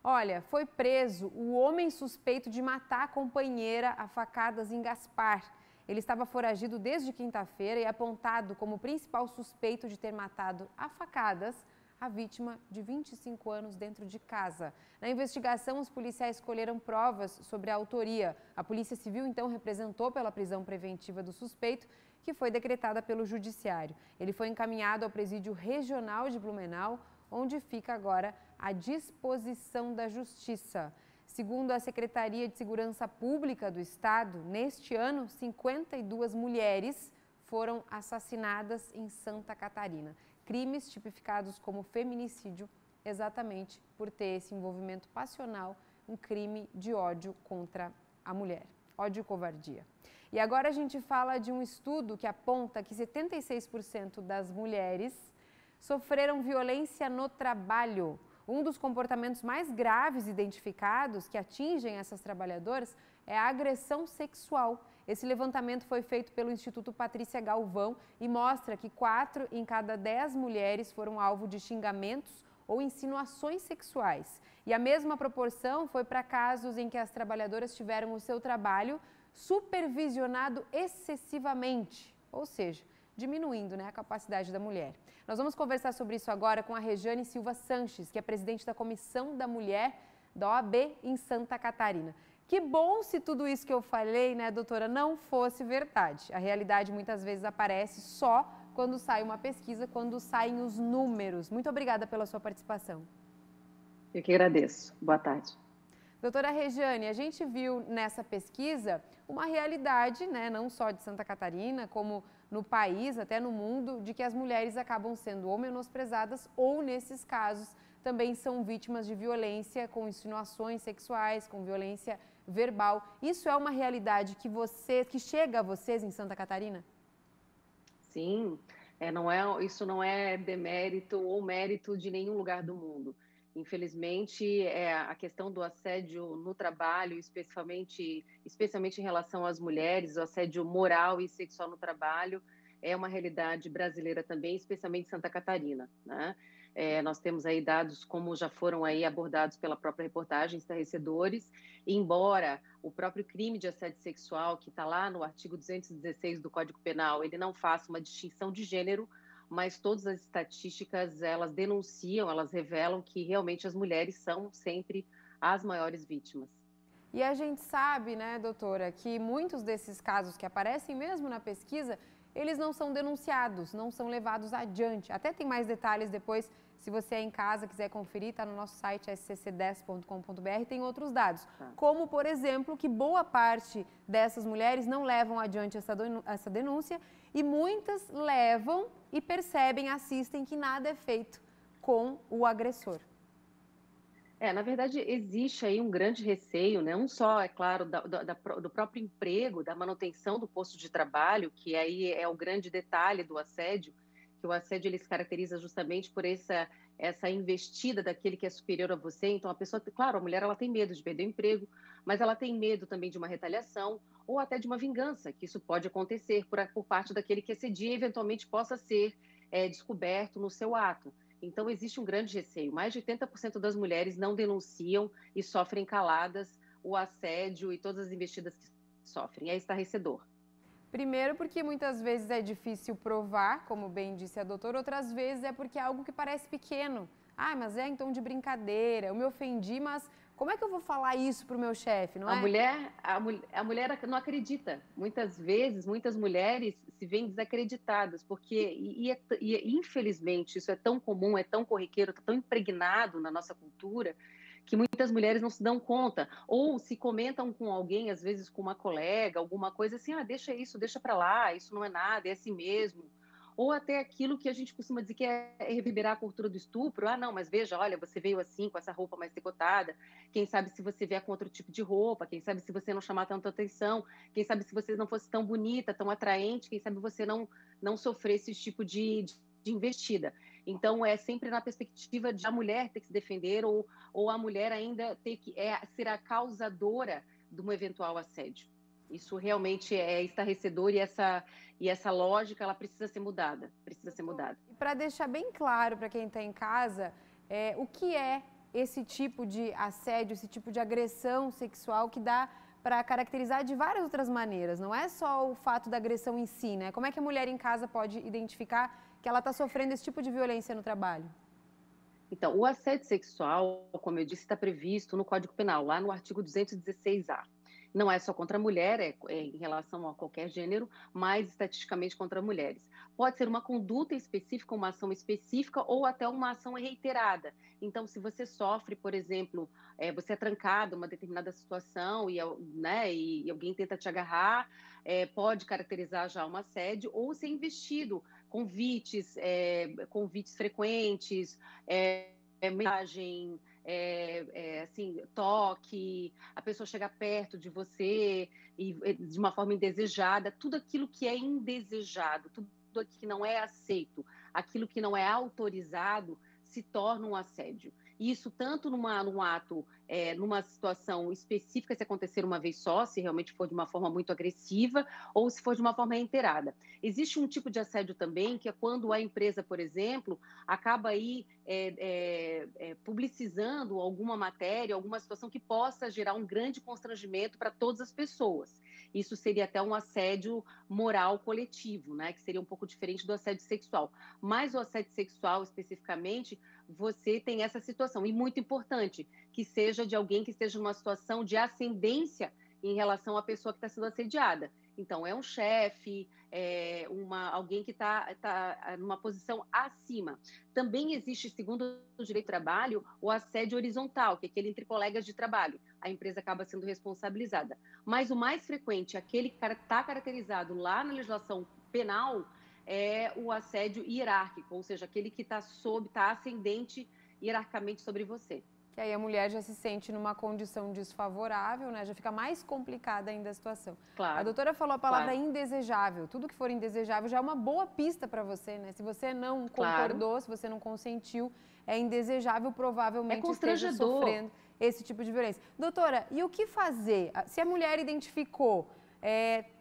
Olha, foi preso o homem suspeito de matar a companheira a facadas em Gaspar. Ele estava foragido desde quinta-feira e apontado como principal suspeito de ter matado a facadas a vítima de 25 anos dentro de casa. Na investigação, os policiais colheram provas sobre a autoria. A Polícia Civil, então, representou pela prisão preventiva do suspeito, que foi decretada pelo Judiciário. Ele foi encaminhado ao Presídio Regional de Blumenau, onde fica agora à disposição da Justiça. Segundo a Secretaria de Segurança Pública do Estado, neste ano, 52 mulheres foram assassinadas em Santa Catarina. Crimes tipificados como feminicídio, exatamente por ter esse envolvimento passional, um crime de ódio contra a mulher, ódio e covardia. E agora a gente fala de um estudo que aponta que 76% das mulheres sofreram violência no trabalho. Um dos comportamentos mais graves identificados que atingem essas trabalhadoras é a agressão sexual. Esse levantamento foi feito pelo Instituto Patrícia Galvão e mostra que 4 em cada 10 mulheres foram alvo de xingamentos ou insinuações sexuais. E a mesma proporção foi para casos em que as trabalhadoras tiveram o seu trabalho supervisionado excessivamente, ou seja, diminuindo, a capacidade da mulher. Nós vamos conversar sobre isso agora com a Rejane Silva Sanches, que é presidente da Comissão da Mulher da OAB em Santa Catarina. Que bom se tudo isso que eu falei, doutora, não fosse verdade. A realidade muitas vezes aparece só quando sai uma pesquisa, quando saem os números. Muito obrigada pela sua participação. Eu que agradeço. Boa tarde. Doutora Rejane, a gente viu nessa pesquisa uma realidade, não só de Santa Catarina, como no país, até no mundo, de que as mulheres acabam sendo ou menosprezadas ou, nesses casos, também são vítimas de violência com insinuações sexuais, com violência verbal. Isso é uma realidade que chega a vocês em Santa Catarina? Sim, isso não é demérito ou mérito de nenhum lugar do mundo. Infelizmente, a questão do assédio no trabalho, especialmente em relação às mulheres, o assédio moral e sexual no trabalho, é uma realidade brasileira também, especialmente em Santa Catarina, nós temos aí dados, como já foram aí abordados pela própria reportagem, estarrecedores, e embora o próprio crime de assédio sexual, que está lá no artigo 216 do Código Penal, ele não faça uma distinção de gênero, mas todas as estatísticas, elas denunciam, elas revelam que realmente as mulheres são sempre as maiores vítimas. E a gente sabe, doutora, que muitos desses casos que aparecem mesmo na pesquisa, eles não são denunciados, não são levados adiante. Até tem mais detalhes depois, se você é em casa, quiser conferir, está no nosso site scc10.com.br, tem outros dados. Como, por exemplo, que boa parte dessas mulheres não levam adiante essa denúncia e muitas levam e percebem, assistem que nada é feito com o agressor. Na verdade, existe aí um grande receio, não só, é claro, do próprio emprego, da manutenção do posto de trabalho, que aí é o grande detalhe do assédio, que o assédio ele se caracteriza justamente por essa investida daquele que é superior a você. Então, a pessoa, claro, a mulher ela tem medo de perder o emprego, mas ela tem medo também de uma retaliação ou até de uma vingança, que isso pode acontecer por parte daquele que assedia e eventualmente possa ser descoberto no seu ato. Então, existe um grande receio. Mais de 80% das mulheres não denunciam e sofrem caladas o assédio e todas as investidas que sofrem. É estarrecedor. Primeiro porque muitas vezes é difícil provar, como bem disse a doutora, outras vezes é porque é algo que parece pequeno. Ah, mas é em tom de brincadeira, eu me ofendi, mas como é que eu vou falar isso para o meu chefe, não é? A mulher não acredita. Muitas vezes, muitas mulheres se veem desacreditadas, porque, infelizmente, isso é tão comum, é tão corriqueiro, é tão impregnado na nossa cultura, que muitas mulheres não se dão conta, ou se comentam com alguém, às vezes com uma colega, alguma coisa assim, deixa isso, deixa para lá, isso não é nada, é assim mesmo. Ou até aquilo que a gente costuma dizer que é reverberar a cultura do estupro. Não, mas veja, olha, você veio assim, com essa roupa mais decotada, quem sabe se você vier com outro tipo de roupa, quem sabe se você não chamar tanta atenção, quem sabe se você não fosse tão bonita, tão atraente, quem sabe você não sofresse esse tipo de investida. Então, é sempre na perspectiva de a mulher ter que se defender ou a mulher ainda ter que ser a causadora de um eventual assédio. Isso realmente é estarrecedor e essa lógica ela precisa ser mudada, E para deixar bem claro para quem está em casa, o que é esse tipo de assédio, esse tipo de agressão sexual que dá para caracterizar de várias outras maneiras. Não é só o fato da agressão em si, né? Como é que a mulher em casa pode identificar que ela está sofrendo esse tipo de violência no trabalho? Então, o assédio sexual, como eu disse, está previsto no Código Penal, lá no artigo 216-A. Não é só contra a mulher, é em relação a qualquer gênero, mas estatisticamente contra mulheres. Pode ser uma conduta específica, uma ação específica ou até uma ação reiterada. Então, se você sofre, por exemplo, você é trancado em uma determinada situação né, e alguém tenta te agarrar, pode caracterizar já um assédio ou ser investido, convites frequentes, mensagem, assim, toque, a pessoa chega perto de você e de uma forma indesejada, tudo aquilo que é indesejado, tudo aquilo que não é aceito, aquilo que não é autorizado, se torna um assédio. Isso tanto num ato, numa situação específica, se acontecer uma vez só, se realmente for de uma forma muito agressiva, ou se for de uma forma reiterada. Existe um tipo de assédio também, que é quando a empresa, por exemplo, acaba aí publicizando alguma matéria, alguma situação que possa gerar um grande constrangimento para todas as pessoas. Isso seria até um assédio moral coletivo, né? Que seria um pouco diferente do assédio sexual. Mas o assédio sexual, especificamente, você tem essa situação. E muito importante, que seja de alguém que esteja numa situação de ascendência em relação à pessoa que está sendo assediada. Então, é um chefe, alguém que está numa posição acima. Também existe, segundo o direito do trabalho, o assédio horizontal, que é aquele entre colegas de trabalho. A empresa acaba sendo responsabilizada. Mas o mais frequente, aquele que está caracterizado lá na legislação penal, é o assédio hierárquico, ou seja, aquele que está ascendente hierarquicamente sobre você. Que aí a mulher já se sente numa condição desfavorável, né? Já fica mais complicada ainda a situação. Claro, A doutora falou a palavra claro. indesejável. Tudo que for indesejável já é uma boa pista para você, né? Se você não concordou, Claro. se você não consentiu, é indesejável, provavelmente esteja constrangedor. sofrendo esse tipo de violência. Doutora, e o que fazer? Se a mulher identificou,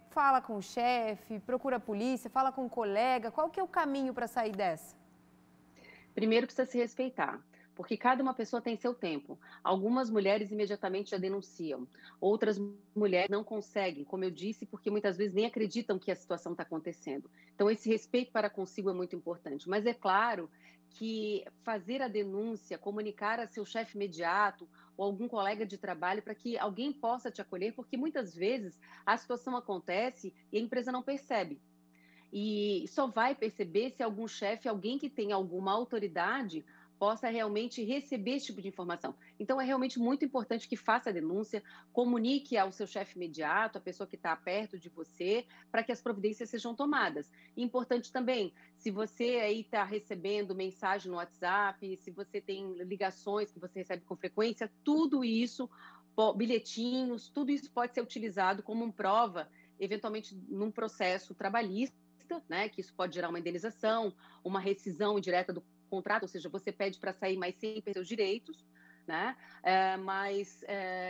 fala com o chefe, procura a polícia, fala com o colega, qual que é o caminho para sair dessa? Primeiro precisa se respeitar, porque cada uma pessoa tem seu tempo. Algumas mulheres imediatamente já denunciam, outras mulheres não conseguem, como eu disse, porque muitas vezes nem acreditam que a situação está acontecendo. Então, esse respeito para consigo é muito importante. Mas é claro que fazer a denúncia, comunicar a seu chefe imediato ou algum colega de trabalho para que alguém possa te acolher, porque muitas vezes a situação acontece e a empresa não percebe. E só vai perceber se algum chefe, alguém que tem alguma autoridade, possa realmente receber esse tipo de informação. Então, é realmente muito importante que faça a denúncia, comunique ao seu chefe imediato, a pessoa que está perto de você, para que as providências sejam tomadas. E importante também, se você aí está recebendo mensagem no WhatsApp, se você tem ligações que você recebe com frequência, tudo isso, bilhetinhos, tudo isso pode ser utilizado como prova, eventualmente num processo trabalhista, né, que isso pode gerar uma indenização, uma rescisão indireta do contrato, ou seja, você pede para sair, mas sem perder os direitos, né?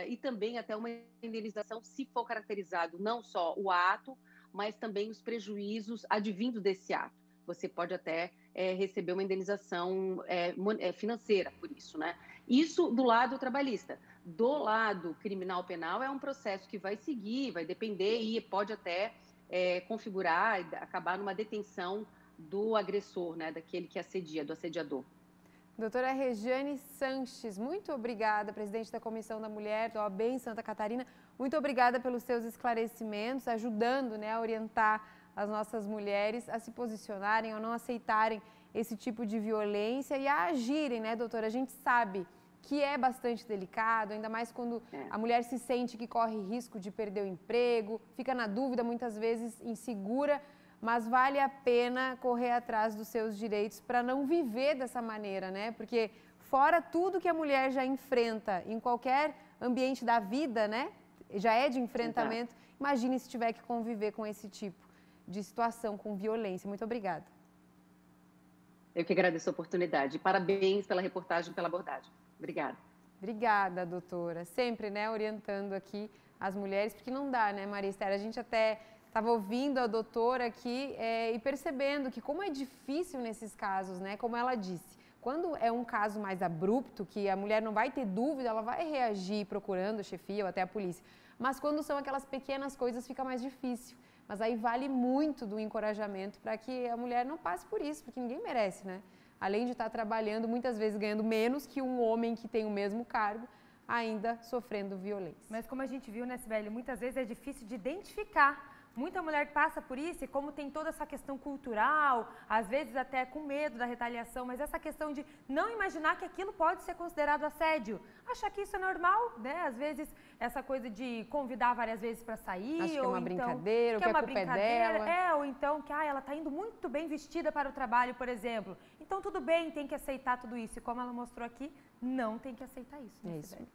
E também até uma indenização se for caracterizado não só o ato, mas também os prejuízos advindos desse ato. Você pode até receber uma indenização financeira por isso, né? Isso do lado trabalhista. Do lado criminal penal é um processo que vai seguir, vai depender e pode até configurar e acabar numa detenção do agressor, né, daquele que assedia, do assediador. Doutora Regiane Sanches, muito obrigada, presidente da Comissão da Mulher da OAB em Santa Catarina. Muito obrigada pelos seus esclarecimentos, ajudando, né, a orientar as nossas mulheres a se posicionarem, a não aceitarem esse tipo de violência e a agirem, né, doutora? A gente sabe que é bastante delicado, ainda mais quando a mulher se sente que corre risco de perder o emprego, fica na dúvida, muitas vezes insegura, mas vale a pena correr atrás dos seus direitos para não viver dessa maneira, né? Porque fora tudo que a mulher já enfrenta em qualquer ambiente da vida, né? Já é de enfrentamento, exato. Imagine se tiver que conviver com esse tipo de situação, com violência. Muito obrigada. Eu que agradeço a oportunidade. Parabéns pela reportagem, pela abordagem. Obrigada. Obrigada, doutora. Sempre, né, orientando aqui as mulheres, porque não dá, né, Maria Esther? A gente até estava ouvindo a doutora aqui e percebendo que como é difícil nesses casos, né, como ela disse, Quando é um caso mais abrupto, que a mulher não vai ter dúvida, ela vai reagir procurando a chefia ou até a polícia. Mas quando são aquelas pequenas coisas, fica mais difícil. Mas aí vale muito do encorajamento para que a mulher não passe por isso, porque ninguém merece, né? Além de estar trabalhando, muitas vezes ganhando menos que um homem que tem o mesmo cargo, ainda sofrendo violência. Mas como a gente viu, né, Sibeli, muitas vezes é difícil de identificar. Muita mulher passa por isso e como tem toda essa questão cultural, às vezes até com medo da retaliação, mas essa questão de não imaginar que aquilo pode ser considerado assédio, achar que isso é normal, né? Às vezes essa coisa de convidar várias vezes para sair, acho que é ou uma então, brincadeira, que é uma brincadeira dela. ou então que ela está indo muito bem vestida para o trabalho, por exemplo. Então tudo bem, tem que aceitar tudo isso. E como ela mostrou aqui, não tem que aceitar isso. É isso mesmo.